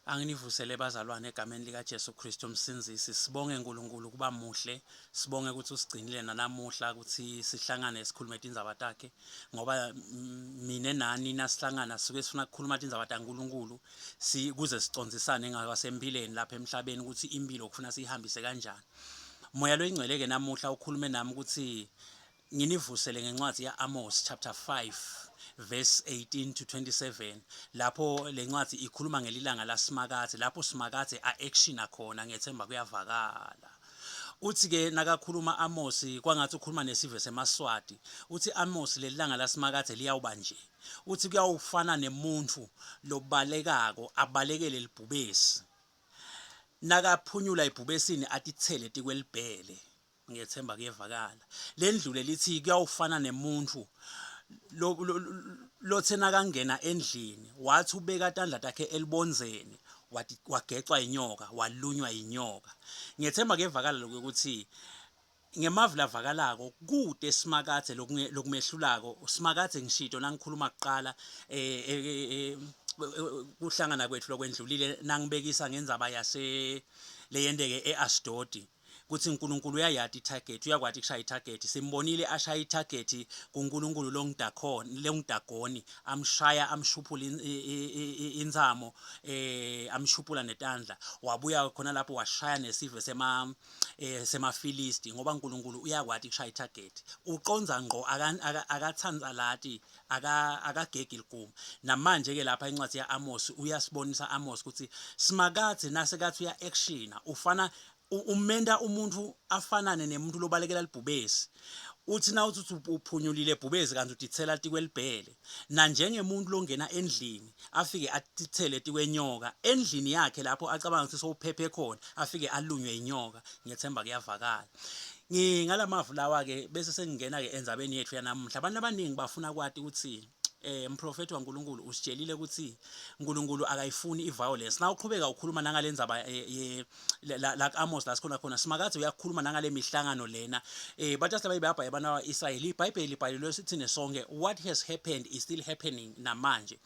Anginivusele bazalwane egameni lika Jesu Kristu umsinzisi. Sibonge uNkulunkulu kuba muhle. Sibonge ukuthi usigcinile nanamuhla ukuthi sihlangane sikhulume indzaba takhe ngoba mina nani nasihlangana sike sifuna ukukhuluma indzaba kaNkulunkulu kuze sicondzisane ngakasempileni lapha emhlabeni ukuthi impilo kufuna sihambise kanjani. Moya loyingcwele ke namuhla ukhulume nami ukuthi nginivusele ngencwadi yaAmos chapter 5 verse 18 to 27 lapho lencwadi ikhuluma ngelilanga laSimakade lapho Simakade action khona ngethemba kuyavakala. Uthi ke nakakhuluma Amos kwangathi ukhuluma nesive semaswati uthi Amos lelilanga laSimakade liyawuba nje uthi kuyawufana nemuntu lobalekako abalekele libhubesi nakaphunyula ibhubesini atithele tikwelibhele ngethemba kuyevakala. Lendlule lithi kuyawufana nemuntu lothena kangena endlini wathi ubeka itandla takhe elibonzeni wagecwa inyoka walunywa inyoka. Ngiyethemba kuyevakala lokuthi ngemavula vakalako kude Simakade lokumehlulako Simakade ngishito nangikhuluma kuqala kuhlangana kwethu lokwendlulile nangibekisa ngendzaba yase leyendeke eAshdodi kuthi uNkulunkulu uyayati itarget uyakwati kushaya itarget simbonile ashaya itarget kuNkulunkulu longidagoni amshaya amshuphula inzamo amshuphula netandla wabuya khona lapho washaya nesive semafilisti ngoba uNkulunkulu uyakwati kushaya itarget uqonza ngqo akathanzalati akagegi liguma. Namanje ke lapha incwadi yaAmos uyasibonisa Amos ukuthi Simakade nasekathi uya actiona ufana umenda umuntu afanane nemuntu lobalekela libhubesi uthi na uthi uphunyulile ibhubesi kanti utithela tikwelibhele na njengemuntu longena endlini afike atithele tikwenyoka endlini yakhe lapho acabanga ukuthi sowuphephe khona afike alunywe inyoka. Ngiyethemba kuyavakala ngalamavulawa ke bese sengingena ke endzabeni yethu yanamhla. Abantu abaningi bafuna kwathi ukuthi mprofeti waNkulunkulu usitshelile ukuthi uNkulunkulu akayifuni iviolence. Na uqhubeka ukhuluma nangalendzaba la Amos la sikhona khona Simakade uyakhuluma nangale mihlangano lena bathi bayibamba yabana waIsrael iBhayibheli libhalelwe sithine sonke what has happened is still happening namanje.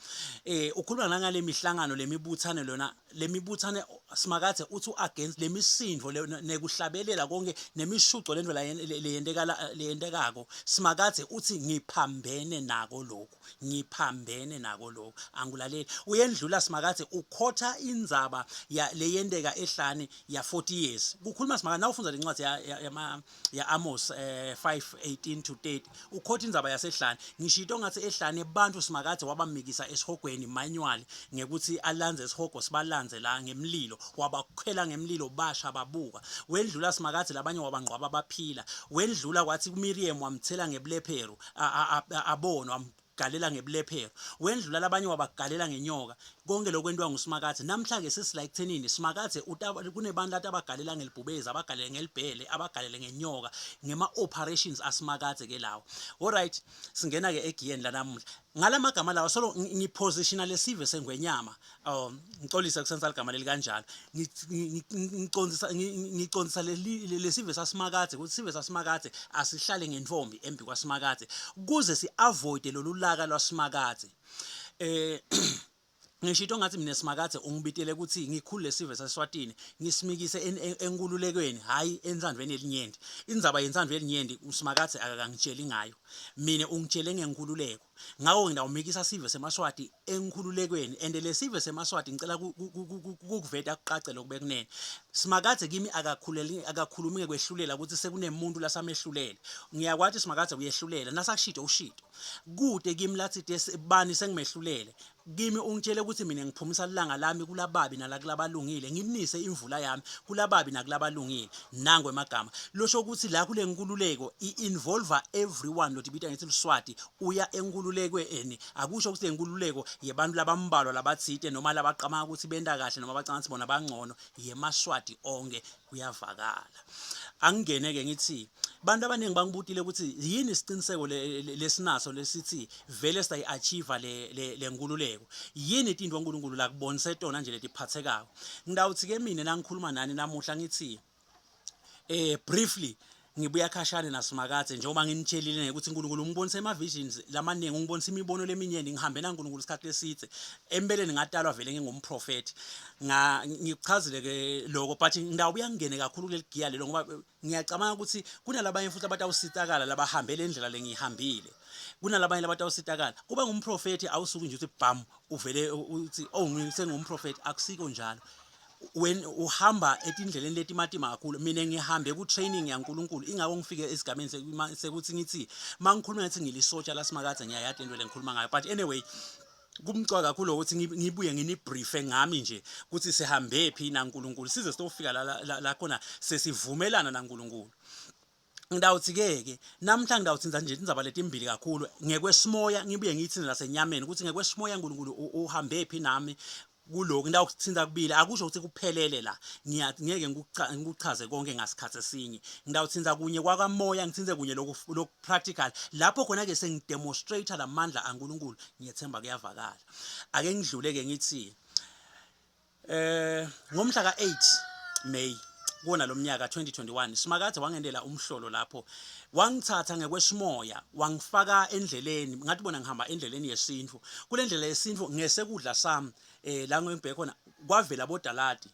Ukhuluma nangale mihlangano lemibuthane lona lemibuthane Simakade uthi against lemisindvo nekuhlabelela konke nemishuco lento leyendekako Simakade uthi ngiphambene nako lokho angulaleli uyendlula Simakade ukhotha indzaba leyendeka ehlane ya 40 years. Kukhuluma Simakade nawufunza lencwadi ya Amos 5:18 to 30 ukhotha indzaba yasehlane ngishito ngathi ehlane abantu Simakade wabamikisa esihogweni manual ngekuthi alanze isihogo sibalanze la ngemlilo wabakhwela ngemlilo basha babuka. Wendlula Simakade labanye wabangqwaba baphila wendlula kwathi uMiriam wamthela ngebulephero abonwa galela ngebulephero wendlula labanye wabagalela ngenyoka konke lokwentwa nguSimakade. Namhla ke sisila ekuthenini Simakade kunebantu abagalela ngelibhubezi abagalele ngelibhele abagalele ngenyoka ngema operations aSimakade ke lawo. Alright singena ke egiyeni lanamuhla ngalamagama lawo solo ngipositiona lesive sengwenyama ngixolisa kusenza igama leli kanjalo ngicondzisa lesive saSimakade ukuthi sive saSimakade asihlale ngentombi embi kwaSimakade kuze siavoid lolulaka lwaSimakade. Ngishito ngathi mina Simakade ungibitele ukuthi ngikhulu lesive saSwatini ngisimikise enkululekweni hayi entsandweni elinyenti. Indzaba yentsandvo elinyenti uSimakade akangitsheli ngayo mina ungitshele ngenkululeko ngawo ngidawumikisa sive semaswati enkululekweni ende lesive semaswati ngicela ukuveta kuqace lokubekunene. Simakade kimi akakhulumi kwehlulela ukuthi sekunemuntu lasamehlulele ngiyakwathi Simakade uyehlulela nasakushito ushito kude kimi lathi bani sengimehlulele kimi ungitshele ukuthi mina ngiphumisa ilanga lami kulababi nalakulabulungile ngimnise imvula yami kulababi nakulabalungile nangu emagama losho ukuthi la kule nkululeko involve everyone lotibita ngithi uSwati uya enkululekweni akusho ukuthi enkululeko yebantu labambalwa labathite noma labaqama ukuthi benda kahle noma bacanga sibona bangcono yemaswati onke kuyavakala. Angene ke ngithi bantu abaningi bangibutile ukuthi yini isiqiniseko lesinaso lesithi vele siyayiachieve le nkululeko yini into uNkulunkulu la kubonise tona nje letiphathekayo. Ngidawuthi ke mina nangikhuluma nani namuhla ngithi briefly ngibuya khashane naSimakade njengoba nginitshelile ukuthi uNkulunkulu ungibonise ema-visions lamaningi ungibonisa imibono leminyeni ngihambe naNkulunkulu isikhathi eside empeleni ngatalwa vele ngingumprofeti ngikuchazile ke lokho but ngidawubuya ngingene kakhulu kuleli giya lelo ngoba ngiyacabanga ukuthi kunalabanye futhi abatawusitakala labahambele indlela lengihambile kunalabanye labatawusitakala kuba ngumprofeti awusuke nje uthi bam uvele uthi oh ngingumprofeti akusiko njalo when uhamba etindleleni letimatima kakhulu mina ngihambe ku training yaNkulunkulu ingako ngifike esigameni sekuthi ngithi mangikhuluma ngathi ngilisotsha laSimakade ngiyayati into lengikhuluma ngayo but anyway kumcwa kakhulu ukuthi ngibuye nginibriefe ngami nje ukuthi sihambe phi naNkulunkulu size sitofika la khona sesivumelana naNkulunkulu ngidawuthi ke namhla ngidawuthinza nje indzaba letimbili kakhulu ngekwesimoya ngibuye ngithi nasenyameni ukuthi ngekwesimoya uNkulunkulu uhambe phi nami kuloko ngidawuthinza kubili akusho ukuthi kuphelele la ngeke ngikuchaze konke ngasikhathi esinye ngidawuthinza kunye kwakamoya ngithinze kunye lokhu practical lapho khona ke sengidemonstrate lamandla aNkulunkulu ngiyethemba kuyavakala ake ngidlule ke ngithi ngomhla ka8 May kona lomnyaka 2021 Simakade wangendela umhlolo lapho wangithatha ngekwesimoya wangifaka endleleni ngathi bona ngihamba endleleni yesintu kule ndlela yesintu ngesekudla sami la ngibheke khona kwavela bodalati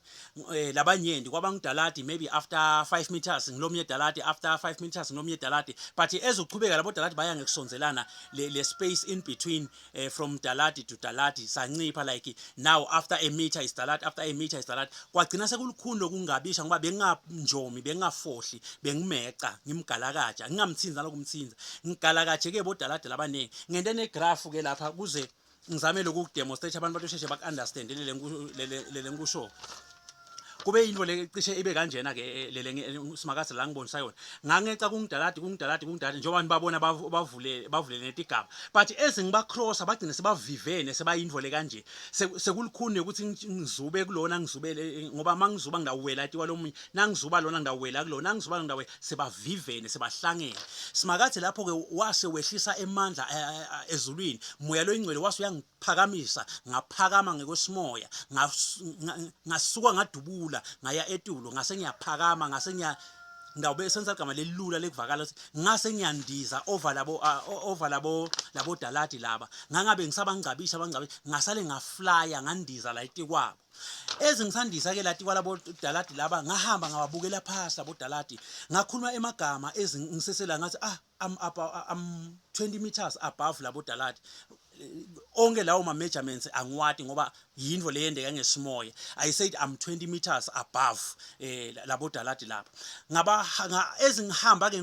labanyenti kwabangidalati maybe after 5 meters ngilomnye dalati after 5 meters ngilomnye dalati but ezochubeka labodalati baya ngekusonzelana le space in between from dalati to dalati sancipha like now after a meter is dalati after a meter is dalati kwagcina sekulukhulu lokungabisha ngoba benginganjomi bengingafohli bengimeca ngimgalakaja ngingamthinza lokumthinza ngigalakaje ke bodalati labanenge ngente negraph ke lapha kuze ngizame lokudemonstrate abantu batosheshe bakunderstand le nkusho kube into lecishe ibe kanjena ke Simakade la ngibonisa yona ngangeca kungidalati njengoba nibabona bavule netigaba but ezingibacrossa bagcina sebavivene sebayindvole kanje sekulukhuni ukuthi ngizube kulona ngizubele ngoba mangizuba ngidawuwela ati kwalomunye nangizuba lona ngidawuwela kulona nangizuba ngidawuwela sebavivene sebahlangene Simakade lapho ke wase wehlisa emandla ezulwini moya lo ingcwele wase uyangiphakamisa ngaphakama ngekwesimoya ngasuka ngadubula ngaya etulo ngase ngiyaphakama ngase ngawube senza igama lelula lekuvakala ukuthi ngase ngiyandiza over labo dalati laba ngangabe ngisabangcabisha ngasale ngaflya ngandiza la etikwabo ezingisandisa ke lati kwalabo dalati laba ngahamba ngababukela phasi labo dalati ngakhuluma emagama ezingisesela ngathi I'm 20 meters above labo dalati onke lawo ma measurements angiwati ngoba yindvo leyendeka ngesimoya I said I'm 20 meters above labo dalati lapha ngaba ezingihamba ke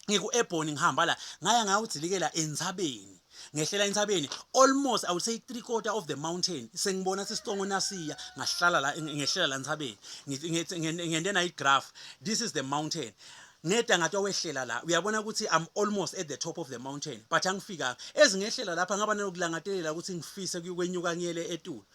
ngiku airborne ngihamba la ngaya ngawudzilikela entsabeni ngehlela entsabeni almost I would say 3/4 of the mountain sengibona sesitongo nasiya ngahlala la ngehlela la entsabeni ngente na igraph this is the mountain neda ngathi wehlela la uyabona ukuthi I'm almost at the top of the mountain but angifika ezingehlela lapha ngaba nokulangatelela ukuthi ngifise kwenyukanyele etulo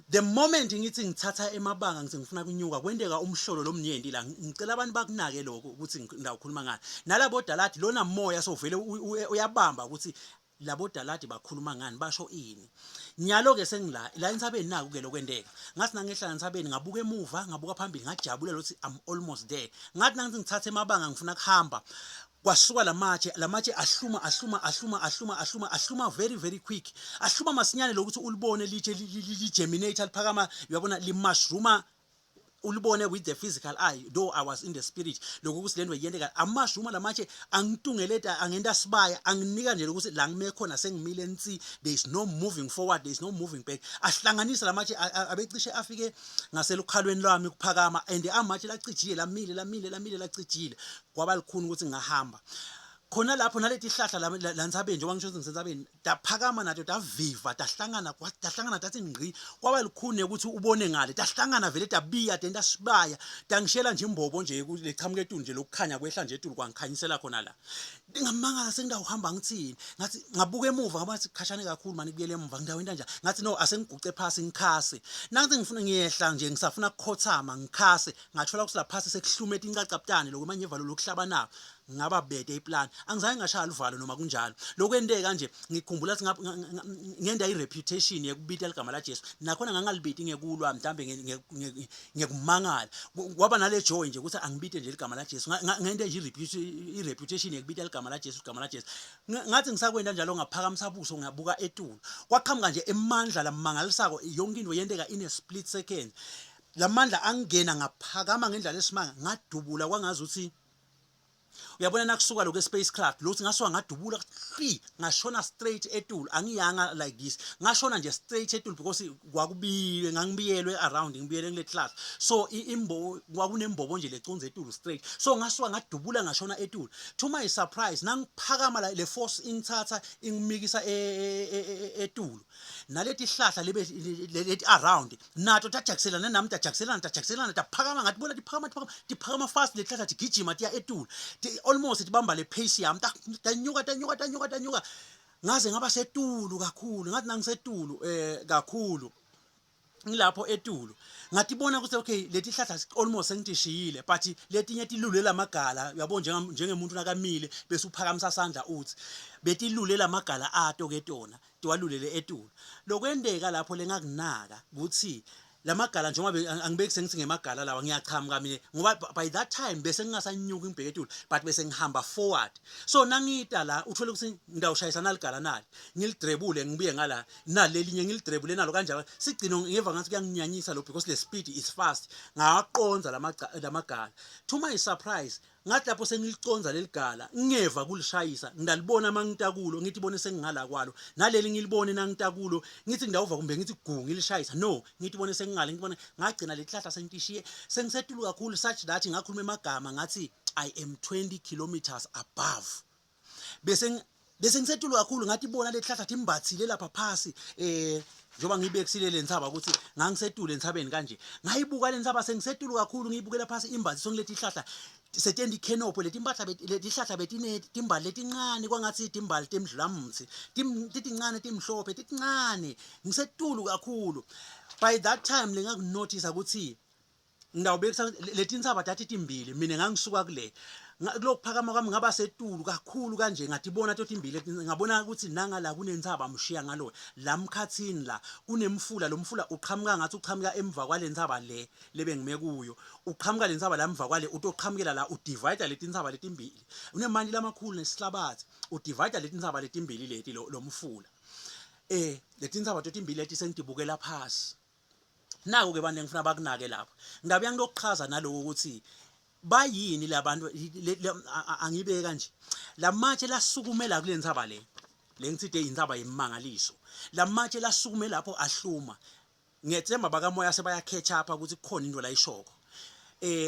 the moment ngithi ngithatha emabanga ngithi ngifuna kunyuka kwendeka umhlolo lomnyendi la ngicela abantu bakunake lokho ukuthi ngidawukhuluma ngani nalabo dalati lona moya sovele uyabamba ukuthi labo dalati bakhuluma ngani basho ini nyalo ke sengila la entsabeni naku ke lokwendeka ngathi nangehlala entsabeni ngabuka emuva ngabuka phambili ngajabula lokuthi I'm almost there ngathi nangithi ngithathe emabanga ngifuna kuhamba kwasuka lamatshe ahluma very very quick ahluma masinyane lokuthi ulibone litshe ligerminate liphakama uyabona limushrooma ulibone with the physical eye though I was in the spirit lokho kusilendwe yendeka amashuma lamatshe angitungeleta angenta sibaya anginika nje ukuthi la ngime khona sengimile nsi there is no moving forward there is no moving back ahlanganisa lamatshe abecishe afike ngaselukhalweni lwami kuphakama and amatshe lacijile lamile lacijile kwaba likhuni ukuthi ngahamba khona lapho naleti hlahla lantsabeni njengoba ngisho ngisensabeni daphakama nato daviva dahlangana dathi ngqi kwaba likhuni ukuthi ubone ngale dahlangana vele dabiya denta sibaya dangishela nje imbobo nje lechamuke etulu nje lokukhanya kwehla nje etulu kwangikhanyisela khona la ngingamangala sengidawuhamba ngithini ngathi ngabuka emuva ngabathi khashane kakhulu mani kubuyele emuva ngidawenda nje ngathi no asengiguqe phasi ngikhase nangithi ngifuna ngiyehla nje ngisafuna ukukhothama ngikhase ngathola ukuthi lapha sekuhlumeta incacaptane lokumanye ivalo lokuhlaba nawo ngaba bede iplan angizange ngashaya uvalo noma kunjalo lokwendeka kanje ngikhumbula ukuthi ngenda ireputation yekubita igama la Jesu nakhona ngangalibiti ngekulwa mhlambe ngekumangala kwaba nale joy nje ukuthi angibite nje igama la Jesu ngende nje ireputation yekubita igama la Jesu ngathi ngisakwenda njalo ngaphakamisa ubuso ngabuka eTulu kwaqhamuka nje emandla lamangalisako yonke into yendeka in a split second lamandla angena ngaphakama ngendlela lesimanga ngadubula kwangazuthi uyabona nakusuka lokho spacecraft lokuthi ngasuka ngadubula ngashona straight eTulu angiyanga like this ngashona nje straight eTulu because kwakubiywe ngangibiyelwe around ngibiyele kule class so imbo kwakunembobo nje lecunze eTulu straight so ngasuka ngadubula ngashona eTulu to my surprise nangiphakama le force ingithatha ingimikisa eTulu nalethi hlahla leti around nato tajakselana nami tajakselana taphakama ngathi bona tiphakama fast lehlahla tigijima tiya eTulu almost tibamba le pace yami tanyuka ngaze ngaba seTulu kakhulu ngathi nangiseTulu kakhulu ngilapho eTulu ngatibona ukuthi okay leti hlahla almost sengitishiyile but letinye tilulela magala uyabo njengemuntu nakamile bese uphakamisa sandla uthi betilulela magala ato ke tona tiwalulele eTulu lokwendeka lapho lengakunaka ukuthi lamagala njengoba angibeki sengithi ngemagala lawa ngiyachama mina ngoba by that time bese ngingasanyuka ngibheke eTulu but bese ngihamba forward so nangita la uthole ukuthi ngidawushayisana ligala nali ngilidrebule ngibuye ngala nalelinye ngilidrebule nalo kanjalo sigcino ngeva ngathi kuyanginyanyisa lo because the speed is fast ngaqonza lamagala to my surprise ngathi lapho sengiliconza leligala ngeva kulishayisa ngidalibona mangitakulo ngithi bone sengingala kwalo naleli ngilibone nangitakulo ngithi ngidawuva kumbe ngithi gu ngilishayisa no ngithi bone sengingale ngibone ngagcina lehlahla sengitishiye sengiseTulu kakhulu such that ngakhuluma emagama ngathi I am 20 kilometers above bese ngiseTulu kakhulu ngathi bona lehlahla timbathile lapha phasi njoba ngibekisile lentsaba ukuthi ngangiseTulu entsabeni kanje ngayibuka lentsaba sengiseTulu kakhulu ngiyibukela phasi imbathi songilethi hlahla setendi canopy letihlahla betine timbali letincane kwangathi timbali temdlamthi titincane timhlophe titincane ngiseTulu kakhulu by that time lengakunotice ukuthi ngidawubekisa letintsaba tathi timbili mina ngangisuka kule lokuphakama kwami ngaba seTulu kakhulu kanje ngatibona totimbili ngabona ukuthi nangala kunentsaba mshiya ngalo lamkhathini la kunemfula lo mfula uqhamuka ngathi uqhamuka emva kwalentsaba lebe ngime kuyo uqhamuka lentsaba lamva kwale utoqhamukela la udivide letintsaba letimbili unemandi lamakhulu nesihlabathi udivide letintsaba letimbili leti lo mfula letintsaba totimbili leti sengitibukela phasi naku ke bande ngifuna bakunake lapho ngabe ngilokuchaza naloko ukuthi bayini labantu angibeke kanje lamatshe lasukumela kulentsaba lengithithi intsaba yemangaliso lamatshe lasukume lapho ahluma ngethemba bakamoya sebaya catch up ukuthi kukhona into la ishoko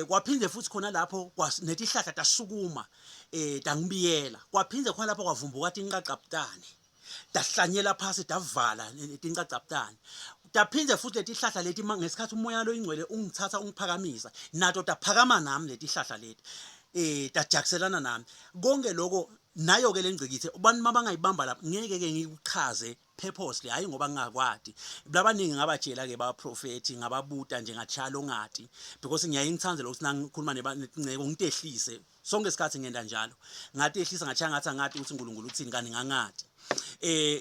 kwaphinde futhi khona lapho netihlahla tasukuma tangibiyela kwaphinde khona lapho kwavumbuka tinqaqaptane tahlanyela phasi davala tinqaqaptane taphinde futhi letihlahla leti ngesikhathi umoya lo ingcwele ungithatha ungiphakamisa nato taphakama nami letihlahla leti tajakselana nami konke lokho nayo ke lengcikithe abantu mabangayibamba lapha ngeke ke ngikuchaze purposely hayi ngoba ngingakwadi labaningi ngabatshela ke ba prophet ngababuta nje ngatshalo ngati because ngiyayingithandzela ukuthi nangikhuluma nenceko ngitehlise sonke isikhathi ngenda njalo ngatehlisa ngachaya ngathi angati ukuthi uNkulunkulu uthini kani ngangati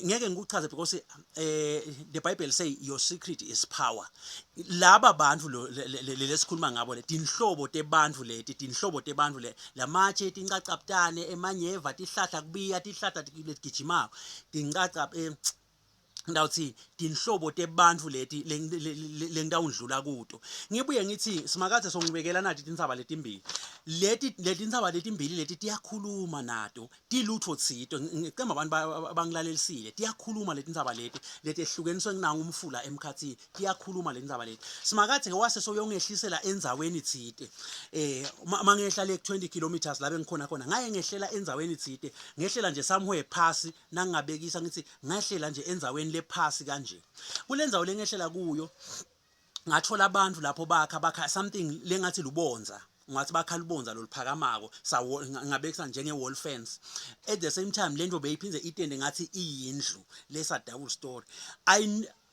ngeke ngikuchaze because the Bible say your secret is power laba bantu lesikhuluma ngabo le tinhlobo tebantu leti tinhlobo tebantu lamatshe tinqaqaptane emanyeva tihlahla kubiya tihlahla legijimako tinqaqap ndawuthi tinhlobo tebantu leti lengidawundlula kuto ngibuye ngithi simakathe songibekela nathi tintsaba letimbili letintsaba letimbili leti tiyakhuluma nato tilutho tsito ngicemba abantu abangilalelisile tiyakhuluma letintsaba leti ehlukeniswe nginanga umfula emkhathini tiyakhuluma letintsaba leti simakathe ke wase soyongehlisela endzaweni tsite mangehla le 20 kilometers labe ngikhona khona ngaye ngehlela endzaweni tsite ngehlela nje somewhere phasi nangingabekisa ngithi ngahlela nje endzaweni lephasi kanje kulendzawo lengehlela kuyo ngathola abantu lapho bakha something lengathi lubonza ngathi bakha lubonza loliphakamako ngabekisa njenge wall fence at the same time lento beyiphindze itende ngathi iyindlu lesa double story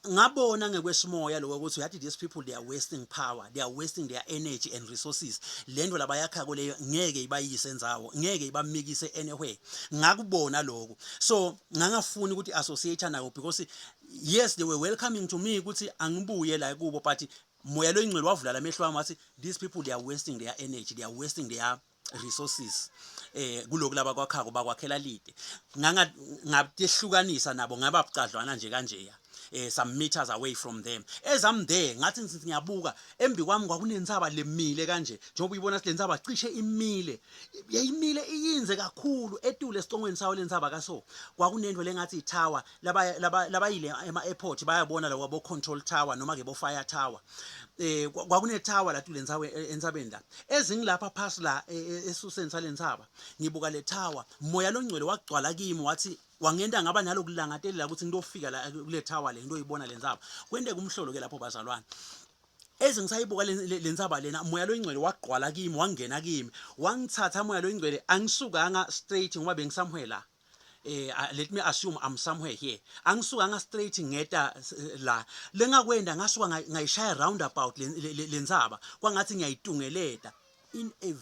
ngabona ngekwesimoya lokho ukuthi yathi these people they are wasting power, they are wasting their energy and resources. Lento labayakha kuleyo ngeke ibayise enzawo, ngeke ibamikise anywhere. Ngakubona lokho. So ngangafuni ukuthi associate nako because yes they were welcoming to me ukuthi angibuye la kubo, but moya lo ingcelo wavula lamehlo wami wathi these people they are wasting their energy, they are wasting their resources kuloko laba kwakhako bakwakhela lide. Ngabehlukanisa nabo ngabacadlwana nje kanje ya. Some meters away from them. As I'm there ngathi ngiyabuka embi kwami kwakunentsaba lemile kanje njengoba uyibona silenzaba cishe imile, yayimile iyinze kakhulu etule esicongweni sawo lentsaba kaso. Kwakunento lengathi itower labayile ema-airport bayabona lawo abo control tower noma ke bo fire tower. Kwakune tower la tule entsabeni la ezingilapha phasi la esuseni salentsaba ngibuka le tower, moya lo ngcwele wagcwala kimi wathi wangenda ngaba nalokulangatelela ukuthi ngiyofika la kule tower le ngiyoyibona lenzaba. Kwende kumhlolo ke lapho bazalwane ezingisayibuka lenzaba lena, moya lo ingcwele wagqwala kimi wangena kimi wangithatha moya lo ingcwele angisukanga straight ngoba bengisamhwe la. Let me assume I'm somewhere here. Angisukanga straight ngeta la lengakwenda ngasuka ngayishaya roundabout lenzaba kwangathi ngiyayitungeleta in a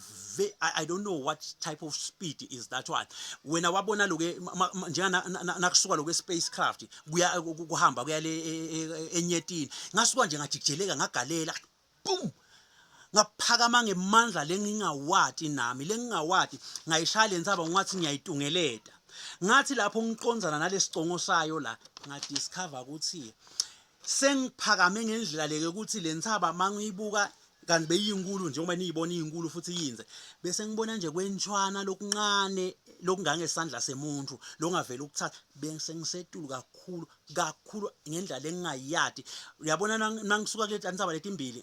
I don't know what type of speed is that one. When wabona loke njana nakusuka loke spacecraft kuhamba kuya le enyetini ngasuka nje ngajijeleka ngagalela boom ngaphakama ngemandla lengingawati nami lengingawati ngayishaya lenzaba ngathi ngiyayitungeleta. Ngathi lapho ngiqonzana nalesicongo sayo la ngadiscover ukuthi sengiphakame ngendlela leke ukuthi lenzaba mangiyibuka kanti beyinkulu njengoba niyibona iyinkulu futhi yinze bese ngibona nje kwenchwana lokuncane lokungangesandla semuntu lokungavela ukuthatha bese ngisetulu kakhulu ngendlela engingayiyadi. Uyabona nangisuka kule ntsaba letimbili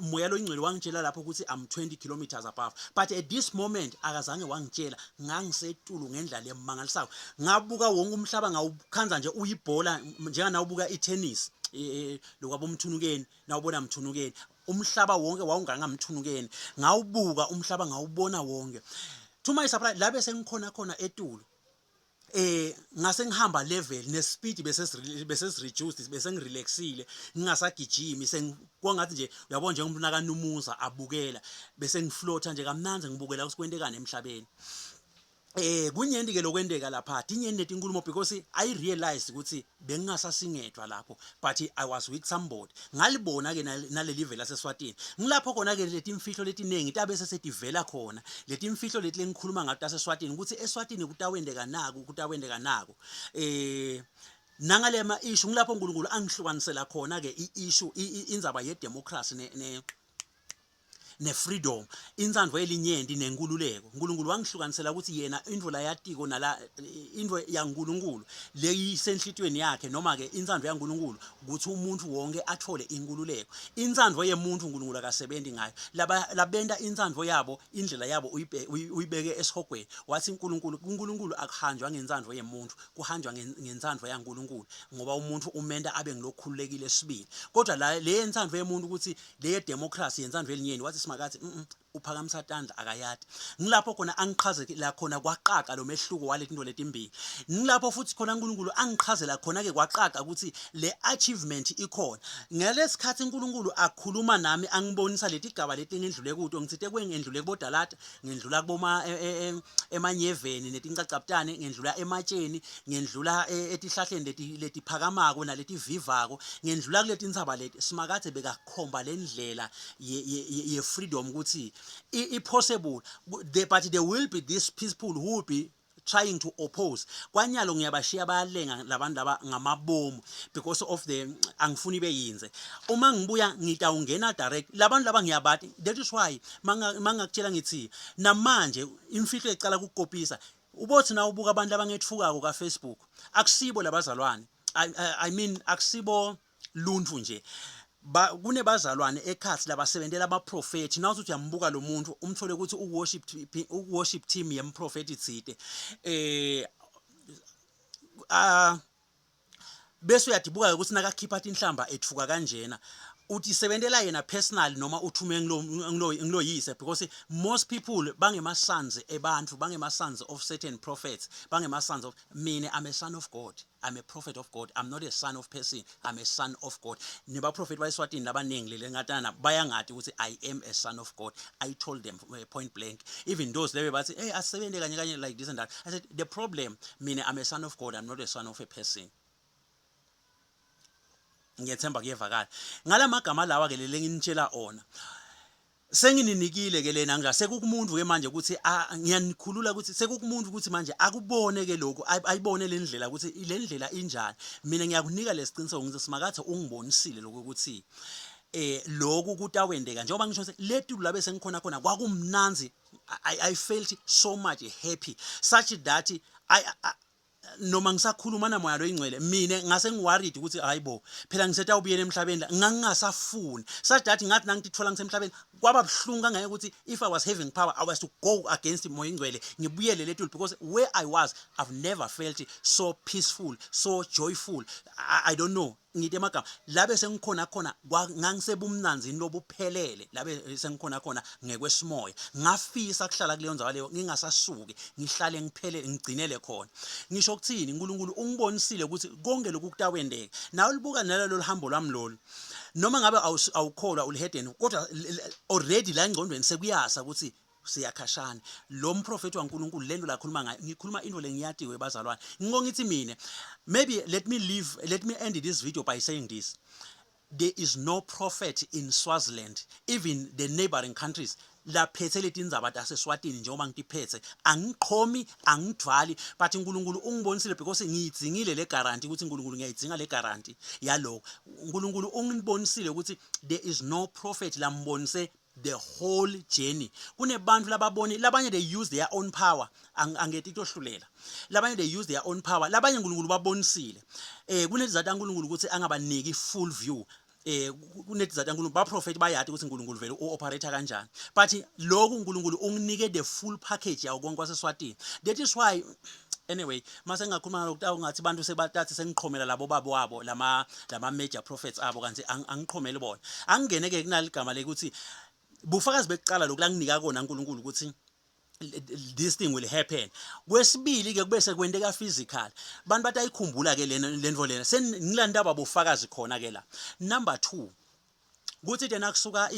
moya lo ingcwele wangitshela lapho ukuthi I'm 20 kilometers above, but at this moment akazange wangitshela ngangisetulu ngendlela lemangalisayo. Ngabuka wonke umhlaba ngawukhanza nje uyibhola njenga nawubuka itennis lokwabo umthunukeni nawubona mthunukeni umhlaba wonke wawungangamthunukeni ngawubuka umhlaba ngawubona wonke. To my surprise la bese ngikhona khona etulu ngase ngihamba level ne speed bese reduced bese ngirelaxile ngingasagijimi sengikongathi nje uyabona nje umuntu nakanumuza abukela bese ngifloata nje kamnanzi ngibukela usikwendekana emhlabeni. Kunyendi ke lokwendeka lapha inyendi netinkulumo because I realized ukuthi bengingasasingedwa lapho, but I was with somebody ngalibona ke naleli vela seswatini ngilapho khona ke leti imfihlo letinengi tabe sesedivela khona leti imfihlo leti lengikhuluma ngathi aseswatini ukuthi eswatini kutawendeka naku nangalema issue ngilapho uNkulunkulu angihlukanisela khona ke iissue indzaba ye democracy ne freedom, inzandvo elinyenti nenkululeko. uNkulunkulu wangihlukanisela ukuthi yena indvola yatiko nala indvo yaNkulunkulu leyisenhlitweni yakhe noma ke inzandvo yaNkulunkulu ukuthi umuntu wonke athole inkululeko. Inzandvo yemuntu uNkulunkulu akasebenzi ngayo. Labenda inzandvo yabo indlela yabo uyibeke esihogweni. Wathi uNkulunkulu akuhanjwa ngenzandvo yemuntu, kuhanjwa ngenzandvo yaNkulunkulu ngoba umuntu umenda abe ngilokhululekile sibili. Kodwa le inzandvo yemuntu ukuthi le democracy yenzandvo elinyenti wathi makathi uphakamisa tandla akayati. Ngilapho khona angiqhazela khona kwaqaqa lo mehluko waleti into letimbili. Ngilapho futhi khona uNkulunkulu angiqhazela khona ke kwaqaqa ukuthi le achievement ikhona. Ngalesikhathi uNkulunkulu akhuluma nami angibonisa leti gaba leti ngendlule kuto ngithite kwengendlule kubodalata ngendlula kuboma emanyeveni netincacaptane ngendlula ematsheni ngendlula etihlahleni letiphakamako naleti vivako ngendlula kuleti intsaba leti simakathe bekakhomba lendlela ye freedom ukuthi possible, but there will be these people who will be trying to oppose. Kwanyalo ngiyabashiya bayalenga labantu laba ngamabomu because of the angifuni beyinze. Uma ngibuya ngitawungena direct labantu laba ngiyabati. That is why mangakutshela ngithi namanje imfihlo ecala ukukopisa ubothi na ubuka abantu abangetfukako ka Facebook akusibo labazalwane. I mean akusibo luntu nje. Kunebazalwane ekhathi labasebenzela abaprofeti nawuthi uyambuka lo muntu umthole ukuthi uworship team yemprofeti tsite bese uyadibuka ukuthi nakakhipha inhlamba ethuka kanjena uthi sebentela yena personal noma uthume ngiloyise, because most people bangema sons ebantu, bangema sons of certain prophets, bangema sons of mina. I'm a son of God, I'm a prophet of God, I'm not a son of person, I'm a son of God. Niba prophet bayiSwatini labaningi le ngatana bayangathi ukuthi I am a son of God. I told them point blank, even those lebe bathi hey asebenze kanye kanye like this and that. I said the problem, mina I'm a son of God, I'm not a son of a person. Ngiyethemba kuyevakala ngalamagama lawa ke lele nginitshela ona. Sengininikile ke lena ngila sekukumuntu ke manje ukuthi ngiyanikhulula ukuthi sekukumuntu ukuthi manje akubone ke lokho ayibone le ndlela ukuthi le ndlela injani. Mina ngiyakunika lesiqiniseko ngithi simakathe ungibonisile lokho ukuthi lokhu kutawendeka njengoba ngisho ukuthi letulu labe sengikhona khona kwakumnanzi. I felt so much happy such that noma ngisakhuluma namoya lo ingcwele mina ngase ngiworried ukuthi hayibo phela ngisetha ubuyele emhlabeni ngangingasafuni such that ngathi nangitithola ngisemhlabeni kwaba buhlungu kangeke ukuthi if I was having power I was to go against moya ingcwele ngibuyele letulu, because where I was I've never felt so peaceful, so joyful. I don't know ngithi emagama labe sengikhona khona ngangisebumnanzi lobuphelele labe sengikhona khona ngekwesimoya ngafisa kuhlala kuleyo ndzawo leyo ngingasasuki ngihlale ngiphele ngigcinele khona. Ngisho ukuthini uNkulunkulu ungibonisile ukuthi konke lokhu kutawendeka nawe libuka nalelo lihambo lwami lolu noma ngabe awukholwa ulihedeni kodwa already la engqondweni sekuyasa ukuthi siyakhashana. Lo mprofeti waNkulunkulu lento la khuluma ngayo ngikhuluma into lengiyatiwe bazalwane ngithi mina maybe let me end this video by saying this: there is no prophet in Swaziland, even the neighboring countries, la phethe letindzaba taseSwatini njengoba ngitiphethe angiqhomi angidvali, but uNkulunkulu ungibonisile because ngiyidingile le guarantee ukuthi uNkulunkulu ngiyayidinga le guarantee yalo. uNkulunkulu ungibonisile ukuthi there is no prophet lambonise the whole journey. Kunebantu lababoni labanye they use their own power angethi tohlulela, labanye they use their own power, labanye uNkulunkulu babonisile kunezizathu uNkulunkulu ukuthi angabaniki full view. Kunezizathu uNkulunkulu ba prophet bayathi ukuthi uNkulunkulu vele uoperate kanjani, but lokhu uNkulunkulu unginike the full package yawo konke kwaseSwatini. That is why anyway mase ngakhuluma lokutawu ngathi bantu sebatathi sengiqhomela labo babo wabo lama major prophets abo kanti angiqhomeli bona. Angingene ke kunaligama lekuthi bufakazi beqala lokula nginika kona uNkulunkulu ukuthi this thing will happen. Kwesibili ke kube sekwendeka physical bantu batayikhumbula ke lento lena sengilandaba bufakazi khona ke la. Number 2 kuthi tena kusuka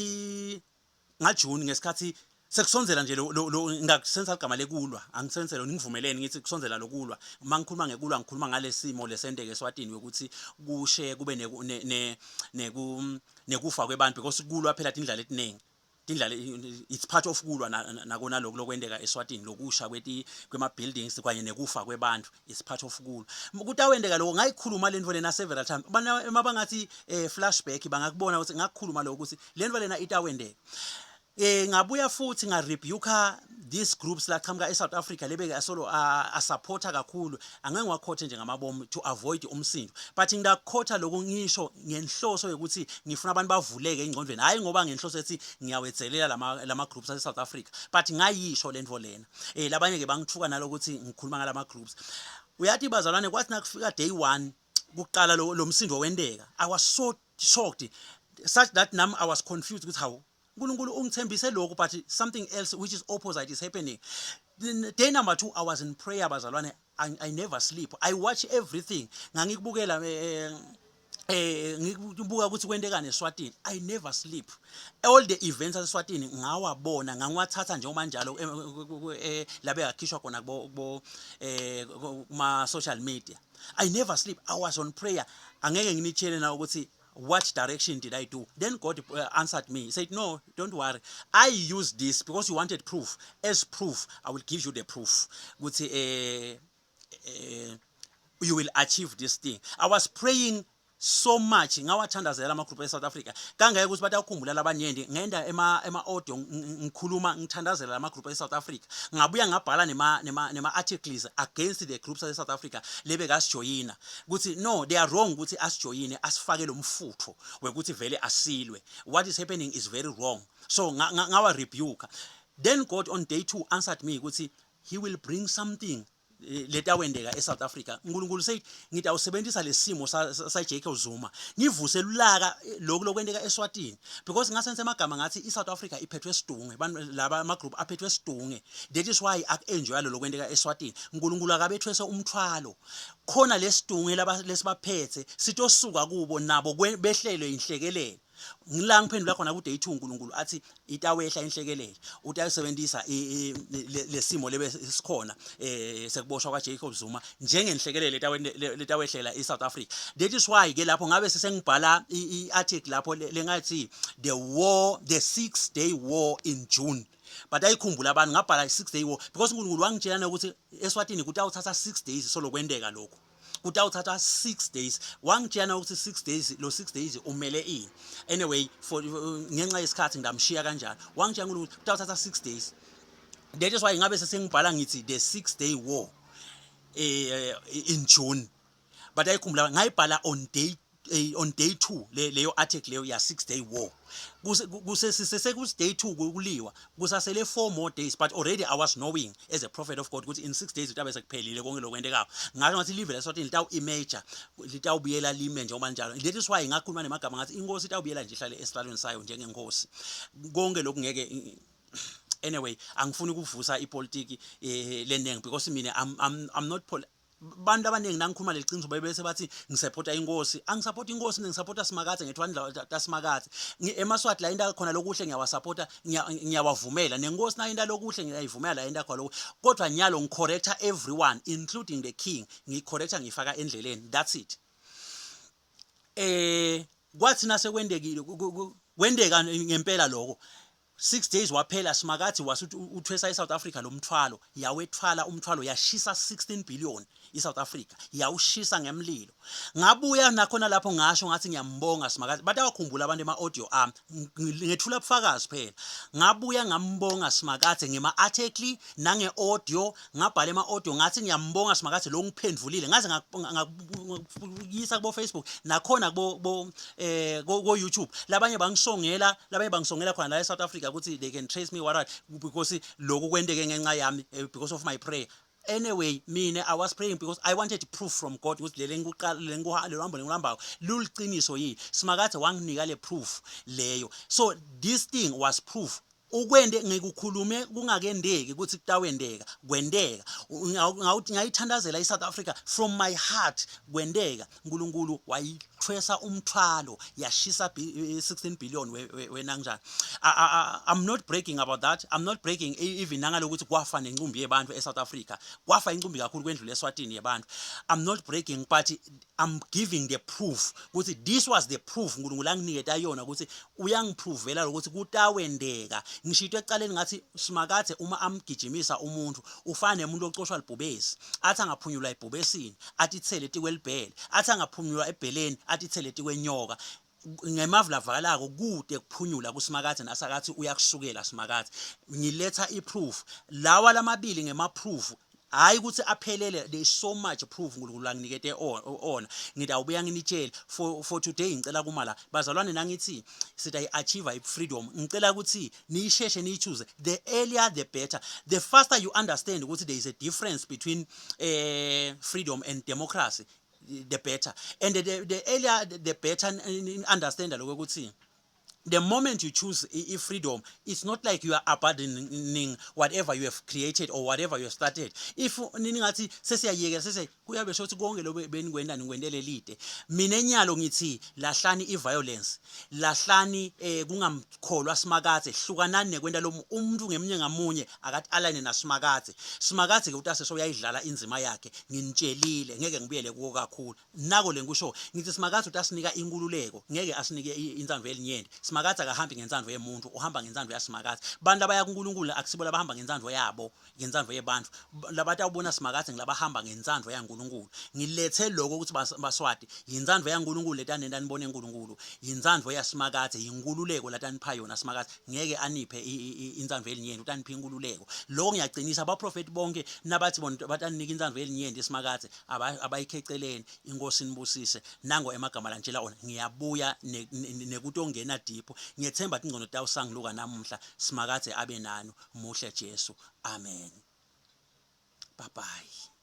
ngaJune ngesikhathi sekusonzela nje lo ngakusenza igama lekulwa angisensela ngivumelene ngithi kusonzela lokulwa. Mangikhuluma ngekulwa ngikhuluma ngalesimo lesendeke eSwatini ukuthi kushe kube nekufa kwebantu, because kulwa phela indlela etiningi. Tindlala it's part of kulwa nakona lokho lokwendeka eSwatini lokusha kwema buildings kanye nekufa kwebantu, it's part of kulwa. Kutawendeka lokho ngayikhuluma lento lena several times. Mabangathi flashback bangakubona ukuthi ngakukhuluma lokho ukuthi lento lena itawendeka. Ngabuya futhi ngarebuka these groups la qhamuka eSouth Africa lebeke asolo asupporta kakhulu angeke ngiwakhothe nje ngamabomu to avoid umsindo, but ngidakhotha lokho ngisho ngenhloso yokuthi ngifuna abantu bavuleke engqondweni, hayi ngoba ngenhloso ethi ngiyawetzelela lama groups eSouth Africa, but ngayisho lento lena. Labanye ke bangithuka nalokuthi ngikhuluma ngalama groups. Uyathi bazalwane kwathi nakufika day 1 kuqala lo msindo wendeka, I was so shocked such that nam I was confused ukuthi how uNkulunkulu ungithembise lokho, but something else which is opposite is happening. Day number 2 I was in prayer bazalwane. I never sleep, I watch everything. Ngangikubukela ngikubuka ukuthi kwendekane eSwatini, I never sleep. All the events eSwatini ngawabona ngangiwathatha njengoba njalo labe yakhishwa khona kuma social media. I never sleep, I was on prayer. Angeke nginitshele na ukuthi what direction did I do. Then God answered me. He said, no, don't worry, I use this because you wanted proof. As proof, I will give you the proof. You will achieve this thing. I was praying so much ngawathandazela ama group eSouth Africa kangeke ukuthi batawukhumbula labanyenti ngenda ema audio ngikhuluma ngithandazela ama group eSouth Africa. Ngabuya ngabhala nema articles against the groups eSouth Africa lebe kasijoyina ukuthi no, they are wrong ukuthi asijoyine asifake lo mfutho wekuthi vele asilwe. What is happening is very wrong. So ngawa rebuke. Then God on day 2 answered me ukuthi he will bring something letawendeka eSouth Africa uNkulunkulu seyithi ngithi awusebenzisa lesimo sa Jacob Zuma ngivuse lulaka lokwendeka eSwatini because ngasenze amagama ngathi iSouth Africa iphethwe sidunge laba ama group aphethwe sidunge that is why akuenjoy lokwendeka eSwatini uNkulunkulu akabethwese umthwalo khona lesidunge lesibaphethe sitosuka kubo nabo behlelwe inhlekelele ngila ngiphendula khona ku day 2 uNkulunkulu athi itawehla inhlekelele utayisebenzisa lesimo lebe sikhona sekuboshwa kwa Jacob Zuma njengenhlekelele letawehlela eSouth Africa that is why ke lapho ngabe sesengibhala iarticle lapho lengathi the 6-day war in June but ayikhumbula abantu ngabhala 6-day war because uNkulunkulu wangitshela ukuthi eSwatini kutawuthatha 6 days solokwendeka lokho kutawuthatha 6 days wangitshela ukuthi 6 days lo 6 days umele ini anyway for ngenxa yesikhathi ngidamshiya kanjalo wangitshela ukuthi kutawuthatha 6 days that is why ngabe sesengibhala ngithi the 6-day war in June but ayikhumbula ngayibhala on day 2 leyo article leyo ya 6-day war kusesekuthi day 2 kuliwa kusasele 4 more days but already I was knowing as a prophet of God ukuthi in 6 days utabe sekuphelile konke lokwendekayo ngathi ngathi live leswathi litawu image litawubuyela lime njengoba njalo that is why ngakhuluma nemagama ngathi inkosi itawubuyela nje ihlale esihlalweni sayo njengenkosi konke lokungeke anyway angifuni ukuvusa ipolitiki lenengi because mina I'm not bantu abaningi nangikhuluma leqiniso bese bathi ngisupporta inkosi angisupporta inkosi ngisupporta Simakade ngethwandla taSimakade emaswati la indawo khona lokuhle ngiyawasupporta ngiyawavumela nenkosi na indawo lokuhle ngiyayivumela la indawo khona kodwa nyalo ngicorrecta everyone including the king ngicorrecta ngifaka endleleni that's it kwathi nasekwendekile kwendeka ngempela lokho 6 days waphela Simakade wasuthi uthwesa eSouth Africa lomthwalo yawethwala umthwalo yashisa 16 billion eSouth Africa yawushisa ngemlilo ngabuya nakhona lapho ngasho ngathi ngiyambonga Simakade bathi awakhumbula abantu ema-audio ngethula ubufakazi phela ngabuya ngambonga Simakade ngema-article nange-audio ngabhala ema-audio ngathi ngiyambonga Simakade lo ngiphendvulile ngaze ngakuyisa kubo Facebook nakhona kubo YouTube labanye bangisongela khona la eSouth Africa ukuthi they can trace me what because lokho kwendeke ngenxa yami because of my prayer anyway mina I was praying because I wanted proof from God ukuthi lele ngikuhambo luliqiniso yini Simakade wanginika le proof leyo so this thing was proof ukwende ngikukhulume kungakendeki ukuthi kutawendeka kwendeka ngayithandazela eSouth Africa from my heart kwendeka uNkulunkulu wayithwesa umthwalo yashisa 16 billion wena kanjani I'm not bragging about that I'm not bragging even nangalokuthi kwafa nencumbi yebantu eSouth Africa kwafa incumbi kakhulu kwendlu leSwatini yebantu I'm not bragging but I'm giving the proof ukuthi this was the proof uNkulunkulu anginiketa yona ukuthi uyangiprovela ukuthi kutawendeka ngishito ecaleni ngathi Simakade uma amgijimisa umuntu ufana nemuntu ocoshwa libhubesi athi angaphunyulwa ibhubesini athi ithele tikwelibhele athi angaphunyulwa ebheleni athi ithele tikwenyoka ngemavula vakalako kude kuphunyula kuSimakade nasakathi uyakusukela Simakade ngiletha iproof lawa lamabili ngemaproof hayi ukuthi aphelele there is so much proof uNkulunkulu anginikete ona ngithi awubuya nginitshela for today ngicela kumala bazalwane nangithi sithi achieve freedom ngicela ukuthi niyisheshe niyichoose the earlier the better the faster you understand ukuthi there is a difference between freedom and democracy the better and the earlier the better understand lokho ukuthi the moment you choose freedom, it's not like you are abandoning whatever you have created or whatever you have started. If ningathi sesiyayeka sese kuyabe shothi konke lo benikwenda nikwendele lide. Mina enyalo ngithi lahlani iviolence, lahlani kungamkholwa Simakade, hlukanani nekwenda lo umuntu ngeminye ngamunye akathi align naSimakade. Simakade ke utase soyayidlala inzima yakhe nginitshelile ngeke ngibuyele kuwo kakhulu. Nako lenkusho ngithi Simakade utasinika inkululeko, ngeke asinike inzandvo elinyenti. Simakade akahambi ngenzandvo yemuntu uhamba ngenzandvo yaSimakade bantu abaya kuNkulunkulu akusibo labahamba ngenzandvo yabo ngenzandvo yebantu labathi awubona Simakade ngilabahamba ngenzandvo yaNkulunkulu ngilethe lokho ukuthi baswati yinzandvo yaNkulunkulu letani nibone eNkulunkulu yinzandvo yaSimakade yinkululeko latanipha yona Simakade ngeke aniphe inzandvo elinyenti utanipha inkululeko lokho ngiyaqinisa abaprofeti bonke nabathi bona batanika inzandvo elinyenti eSimakade abayikheceleni inkosi nibusise nango emagama la ntshela ona ngiyabuya nekutongena deep ngiyethemba ingcono tawusangiluka namuhla Simakade abe nanu muhle Jesu amen bye bye.